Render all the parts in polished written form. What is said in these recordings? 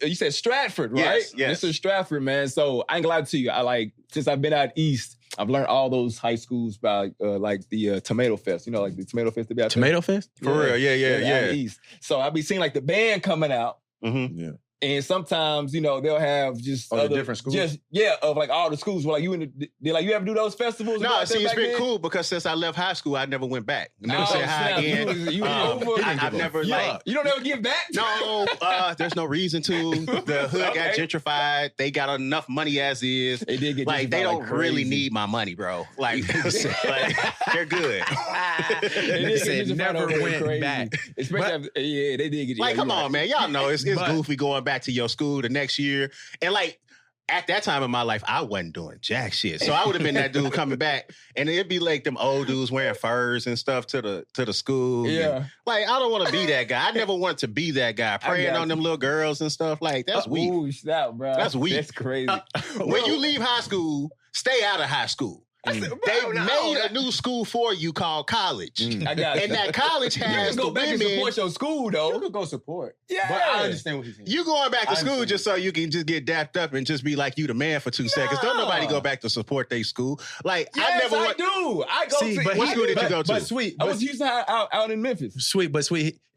you said Stratford, right? Yes. Mr. Stratford, man. So I ain't gonna lie to you. Since I've been out east, I've learned all those high schools about the Tomato Fest. You know, like the Tomato Fest. Tomato Fest? For real, yeah. East. So I be seeing like the band coming out. Mm-hmm. Yeah. And sometimes, they'll have just other different schools. Of like all the schools. Well, like you you ever do those festivals? No, see, it's been cool because since I left high school, I never went back. I never said hi again. I've never you don't ever give back? No, there's no reason to. The hood got gentrified. They got enough money as is. They did get like they don't really need my money, bro. Like they're good. They said never went back. Especially they did get like, come on, man. Y'all know it's goofy going back to your school the next year. And like at that time in my life, I wasn't doing jack shit. So I would have been that dude coming back and it'd be like them old dudes wearing furs and stuff to the school. Yeah. And, like, I don't want to be that guy. I never wanted to be that guy. Preying on them little girls and stuff. Like, that's weak. Ooh, snap, bro. That's weak. That's crazy. When you leave high school, stay out of high school. They made a new school for you called college. I got you. And that college has you can go back women. and support your school, though. You could go support. Yeah. But I understand what he's saying. You going back to school just so you can just get dapped up and just be like you the man for 2 seconds. Don't nobody go back to support their school. Like, yes, I never I do. I go to... What school did you go to? But Sweet. I was used to out in Memphis. Sweet.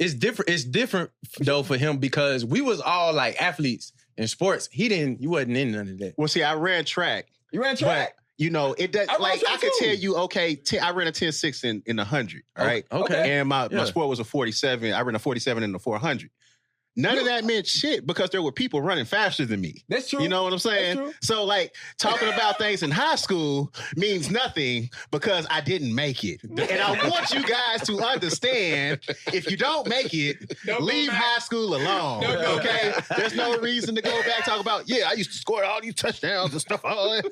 It's different. It's different, though, for him because we was all like athletes in sports. He wasn't in none of that. Well, see, I ran track. You ran track? You know, it does. I could tell you, okay, I ran a 10.6 in 100, all right? Okay. And my sport was a 47. I ran a 47 in the 400. None of that meant shit because there were people running faster than me. That's true. You know what I'm saying? So, like, talking about things in high school means nothing because I didn't make it. And I want you guys to understand, if you don't make it, leave high school alone, okay? There's no reason to go back talk about, I used to score all these touchdowns and stuff. I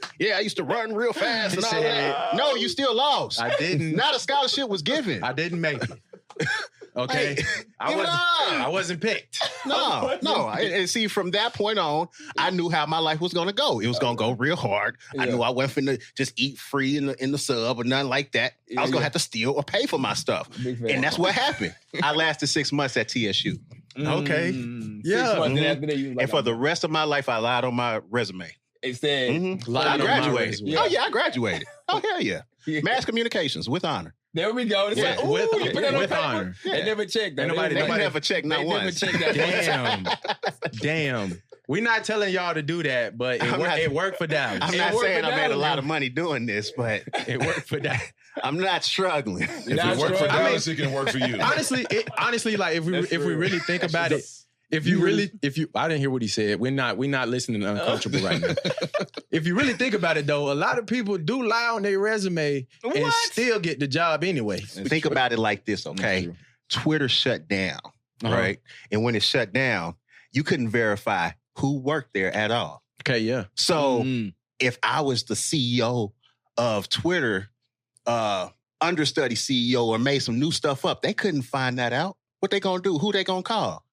used to run real fast and all that. No, you still lost. I didn't. Not a scholarship was given. I didn't make it. Okay, I wasn't picked. No. And see, from that point on, I knew how my life was going to go. It was going to go real hard. I knew I wasn't finna just eat free in the sub or nothing like that. I was going to have to steal or pay for my stuff. And that's what happened. I lasted 6 months at TSU. Okay. 6 months after that, you was like, and for the rest of my life, I lied on my resume. It said, I graduated. Oh, yeah, I graduated. Oh, hell yeah. Mass communications with honor. There we go. It's like, with you put that on with paper? honor. They never checked that. Nobody never checked not once. Never checked that. Damn. We're not telling y'all to do that, but it worked for Dallas. I'm not saying I made a lot of money doing this, but it worked for Dallas. I'm not struggling. If it worked for Dallas, it can work for you. Honestly, like if we really think about it, if you I didn't hear what he said. We're not listening to Uncomfortable right now. If you really think about it, though, a lot of people do lie on their resume and still get the job anyway. Think about it like this, okay? Twitter shut down, right? And when it shut down, you couldn't verify who worked there at all. Okay, yeah. So if I was the CEO of Twitter, understudy CEO, or made some new stuff up, they couldn't find that out. What they gonna do? Who they gonna call?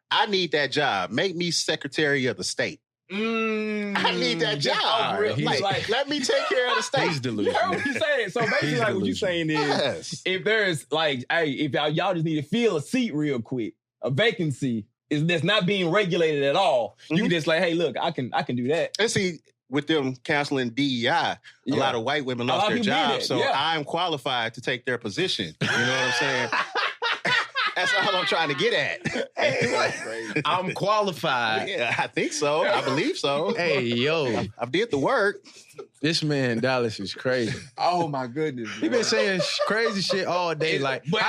I need that job. Make me Secretary of the State. I need that job. Like, let me take care of the state. He's delusional. You heard what he's saying. So basically, like, what you're saying is, if there's like, hey, if y'all just need to fill a seat real quick, a vacancy that's not being regulated at all, you can just like, hey, look, I can do that. And see, with them canceling DEI, a lot of white women lost their jobs. So I'm qualified to take their position. You know what I'm saying? That's all I'm trying to get at. I'm qualified. Yeah, I think so. I believe so. Hey, yo. I did the work. This man, Dallas, is crazy. Oh, my goodness. He been saying crazy shit all day. Like, but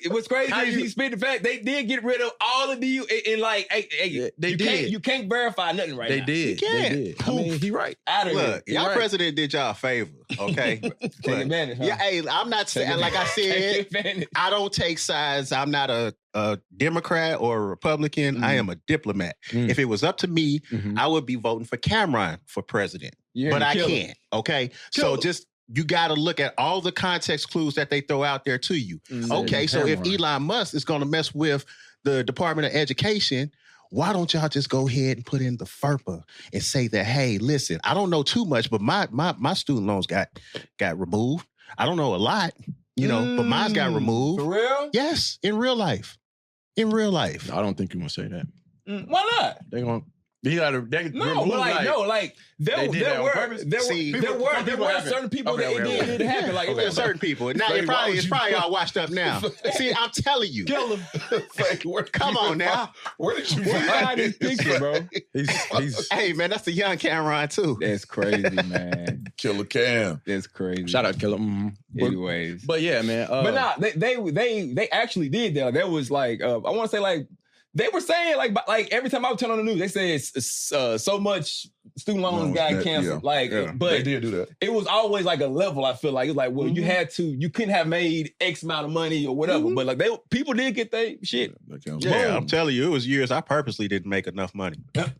what's crazy is he spit the fact they did get rid of all of you and like, you can't verify nothing right now. They did. You can't. They did. I mean, he right. Look, y'all president did y'all a favor, okay? Take advantage, huh? Yeah, hey, I'm not saying, like I said, I don't take sides. I'm not a Democrat or a Republican. I am a diplomat. If it was up to me, I would be voting for Cameron for president. But I can't, okay? So just, you got to look at all the context clues that they throw out there to you. Okay, so if Elon Musk is going to mess with the Department of Education, why don't y'all just go ahead and put in the FERPA and say that, hey, listen, I don't know too much, but my student loans got removed. I don't know a lot, but mine's got removed. For real? Yes, in real life. In real life. I don't think you want to say that. Why not? They gonna. He got to. There were certain people that it didn't happen. Like there's certain people. Now it's probably all washed up now. See, I'm telling you. Kill him. Come on now. Where did you find this picture, bro? Hey man, that's the young Cameron too. That's crazy, man. Killer Cam. That's crazy. Shout out Killer. Anyways, but yeah, man. But nah, they actually did that. There was like I want to say like. They were saying like every time I would turn on the news, they said so much student loans got canceled. But they did do that. It was always like a level. I feel like it was like, well, you couldn't have made X amount of money or whatever. But like people did get their shit. Yeah, I'm telling you, it was years I purposely didn't make enough money. Hey,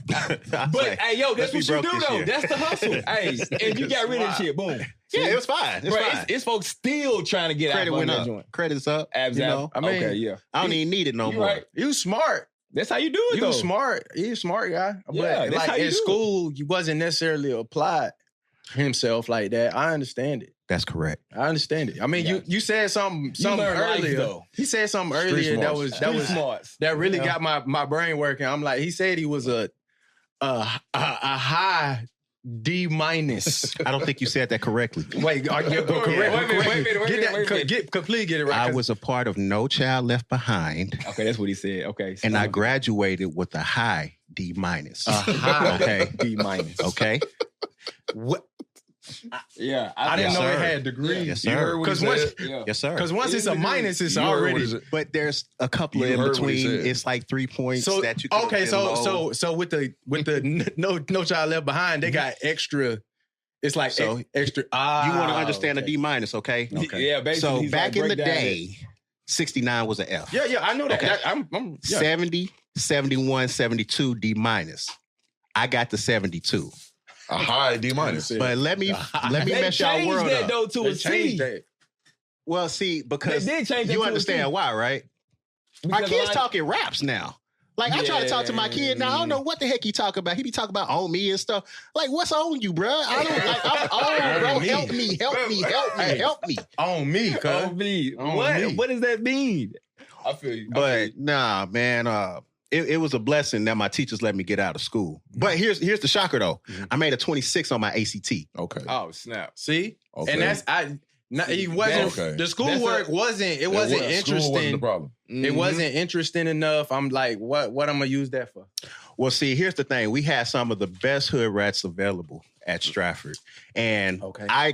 but hey, yo, that's what you do though. That's the hustle. Hey, and you got rid of shit. Boom. Yeah, it was fine. It's folks still trying to get credit out went that up. joint. Credit's up. Abs you know? I mean, okay, yeah. I don't even need it no more. Right. You smart. That's how you do it, You smart. He's a smart guy. Yeah, but that's how like you in do school, he wasn't necessarily applied himself like that. I understand it. That's correct. I understand it. I mean, you said something earlier. Though. He said something earlier that really got my brain working. I'm like, he said he was a high D-. I don't think you said that correctly. Wait, are you correct? Wait. Completely get it right. I was a part of No Child Left Behind. Okay, that's what he said. Okay. And I graduated with a high D-. A high okay. D-. Okay. What? Yeah, I didn't know it had degrees. Yes, sir. You heard what he said? Yes, sir. Because once it's a minus, it's You heard what already. he said? But there's a couple You in heard what he between. said. It's like 3 points So that you can okay, get low. so with the no child left behind, they got extra. It's like So, extra. You want to understand okay. a D-, okay? Yeah, basically. So he's back like, in the break down day, 69 was an F. Yeah, I know that. Okay. I'm 70, 71, 72 D-. I got the 72. A high D-. But let me mess y'all world that up. though to a C. Well, see, because They did change that you to a understand C. why, right? Because Our kids talking raps now. Like, I try to talk to my kid now. I don't know what the heck he talk about. He be talking about on me and stuff. Like, what's on you, bro? I don't like. I'm on, bro. Help me. On me, cuz. On me. What does that mean? I feel you. But nah, man. It was a blessing that my teachers let me get out of school. But here's the shocker though. I made a 26 on my ACT. Okay. Oh snap! See, Okay. and that's he wasn't. Okay. The schoolwork wasn't. It wasn't interesting. School wasn't the problem. It wasn't interesting enough. I'm like, what I'm gonna use that for? Well, see, here's the thing. We had some of the best hood rats available at Stratford. And I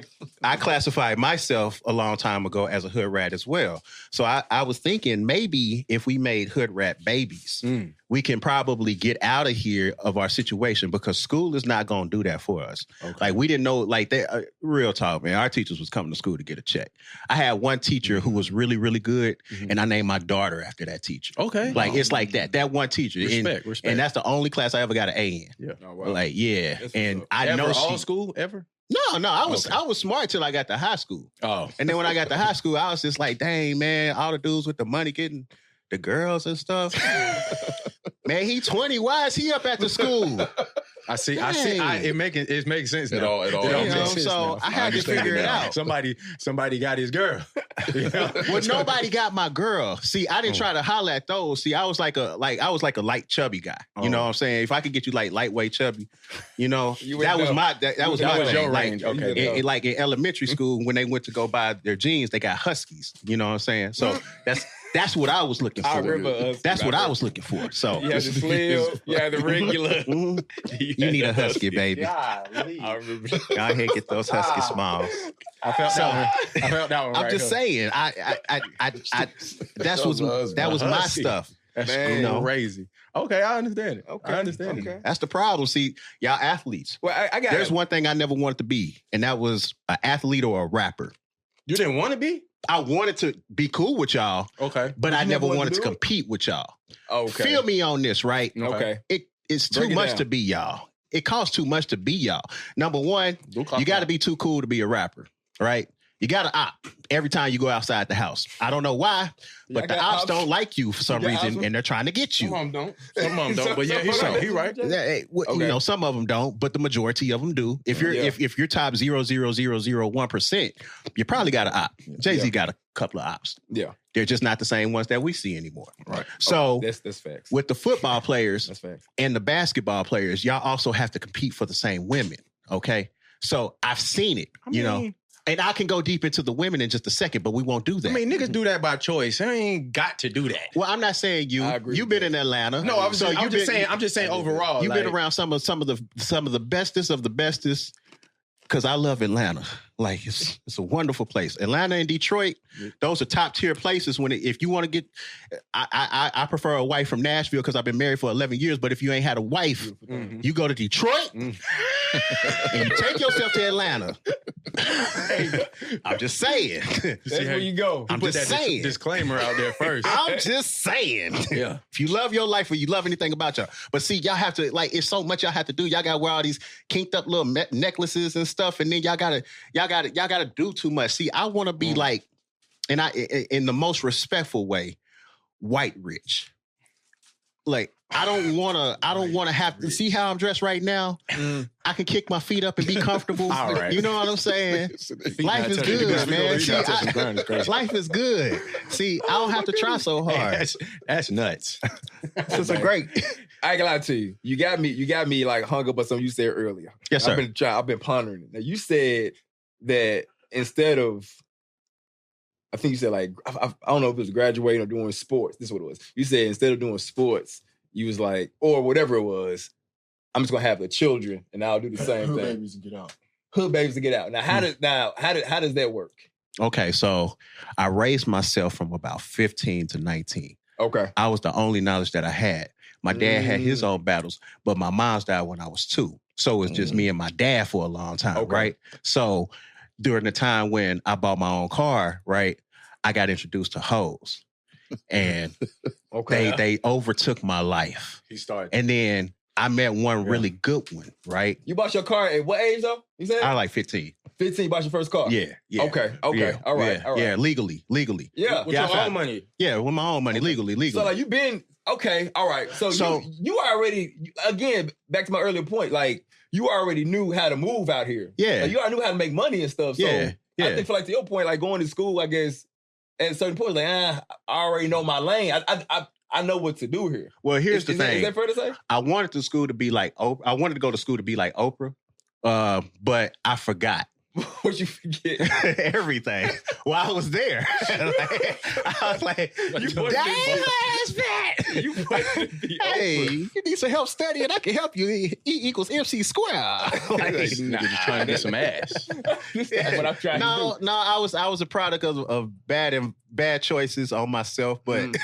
classified myself a long time ago as a hood rat as well. So I was thinking maybe if we made hood rat babies, we can probably get out of here of our situation because school is not going to do that for us. Okay. Like we didn't know, like real talk, man, our teachers was coming to school to get a check. I had one teacher who was really, really good and I named my daughter after that teacher. Okay. Like it's like that one teacher. Respect. And that's the only class I ever got an A in. Yeah. Oh, wow. Like, yeah. That's and I ever know all school ever? No, I was smart till I got to high school. Oh. And then when I got to high school, I was just like, dang, man, all the dudes with the money getting the girls and stuff. Man, he 20. Why is he up at the school? I see. It makes sense now. It all makes sense. So I had to figure it out. Somebody got his girl. You know? Well, nobody got my girl. See, I didn't try to holler at those. See, I was like a light chubby guy. You know what I'm saying? If I could get you like lightweight chubby, you know, that was my your range. Like, okay. Like in elementary school, when they went to go buy their jeans, they got Huskies. You know what I'm saying? So that's what I was looking for. I remember that's what I was looking for. So you had the slim, you had the regular. You need a Husky, baby. I remember. Go ahead, get those Husky smalls. I felt that one. I'm just saying. That was my stuff. That's crazy. Okay, I understand it. Okay, I understand it. That's the problem. See, y'all athletes. Well, I got. There's one thing I never wanted to be, and that was an athlete or a rapper. You didn't want to be? I wanted to be cool with y'all. Okay. But I never wanted to compete with y'all. Okay. Feel me on this, right? Okay. It's too much to be y'all. It costs too much to be y'all. Number one, you got to be too cool to be a rapper, right? You got to opt every time you go outside the house. I don't know why, but the ops don't like you for some reason, and they're trying to get you. Some of them don't. Some of them don't. But yeah, he's right. He right. You know, some of them don't, but the majority of them do. If you're if you're top 0.0001%, you probably got to opt. Jay-Z got a couple of ops. Yeah, they're just not the same ones that we see anymore. Right. So that's facts. With the football players that's facts. And the basketball players, y'all also have to compete for the same women. Okay, so I've seen it. You know. And I can go deep into the women in just a second, but we won't do that. I mean, niggas do that by choice. I ain't got to do that. Well, I'm not saying you. You've been in Atlanta. No, I'm just saying overall. You've been around some of the bestest of the bestest. Because I love Atlanta. Like it's a wonderful place. Atlanta and Detroit, those are top tier places. If you want to get, I prefer a wife from Nashville because I've been married for 11 years. But if you ain't had a wife, you go to Detroit and you take yourself to Atlanta. I'm just saying. That's where you go. I'm just saying. Disclaimer out there first. I'm just saying. Yeah. If you love your life or you love anything about y'all, but see, y'all have to it's so much y'all have to do. Y'all got to wear all these kinked up little necklaces and stuff, and then y'all gotta do too much. See, I want to be like, and in the most respectful way, white rich. Like I don't want to have to see how I'm dressed right now. I can kick my feet up and be comfortable. All right. You know what I'm saying? Life is good, man. See, life is good. See, I don't have to try so hard. That's nuts. This is great. I ain't gonna lie to you. You got me like hung up on something you said earlier. Yes, sir. I've been pondering it. Now you said that instead of, I think you said like, I don't know if it was graduating or doing sports. This is what it was. You said instead of doing sports, you was like, or whatever it was, I'm just gonna have the children and I'll do the same thing. Hood babies to get out. Hood babies to get out. Now how does that work? Okay, so I raised myself from about 15 to 19. Okay. I was the only knowledge that I had. My dad had his own battles, but my mom's died when I was 2. So it was just me and my dad for a long time, right? So during the time when I bought my own car, right, I got introduced to hoes. And they overtook my life. He started. And then I met one really good one, right? You bought your car at what age though? You said? I was like 15. 15, you bought your first car? Yeah. Okay. Yeah, All right. Yeah, legally. Yeah. With your own money? Yeah, with my own money, legally. So like you've been, okay, all right. So you already, again, back to my earlier point, like you already knew how to move out here. Yeah. Like, you already knew how to make money and stuff. So I think for like to your point, like going to school, I guess, at a certain point, like, I already know my lane. I know what to do here. Well, here's the thing. Is that fair to say? I wanted to school to be like Oprah. I wanted to go to school to be like Oprah, but I forgot. What you forget? Everything. Well, I was there. I was like, dang ass fat. Hey, you need some help studying. I can help you. E equals MC square. Like, just trying to get some ass. What I'm trying to do. No, I was a product of bad choices on myself. But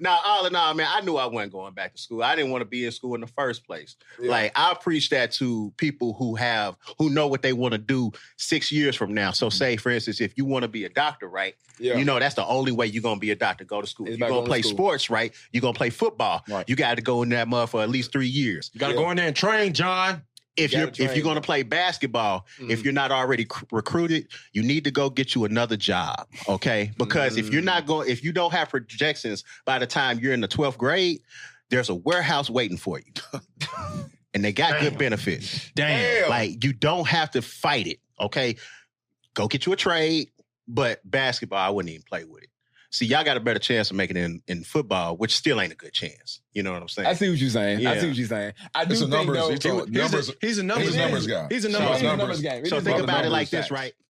now, all in all, man, I knew I wasn't going back to school. I didn't want to be in school in the first place. Yeah. Like I preach that to people who know what they want to do 6 years from now. So say, for instance, if you want to be a doctor, right? Yeah. You know, that's the only way you're going to be a doctor. Go to school. You're going to play sports, right? You're going to play football. Right. You got to go in that mud for at least 3 years. You got to go in there and train, John. If you're going to play basketball, if you're not already recruited, you need to go get you another job, okay? Because if you don't have projections by the time you're in the 12th grade, there's a warehouse waiting for you. And they got good benefits. Damn. Like you don't have to fight it, okay? Go get you a trade, but basketball, I wouldn't even play with it. See, y'all got a better chance of making it in football, which still ain't a good chance. You know what I'm saying? I see what you're saying. Yeah. I see what you're saying. I do it's think, numbers. though, He's a numbers guy. He's a numbers guy. He's a numbers game. So think about it like this, right?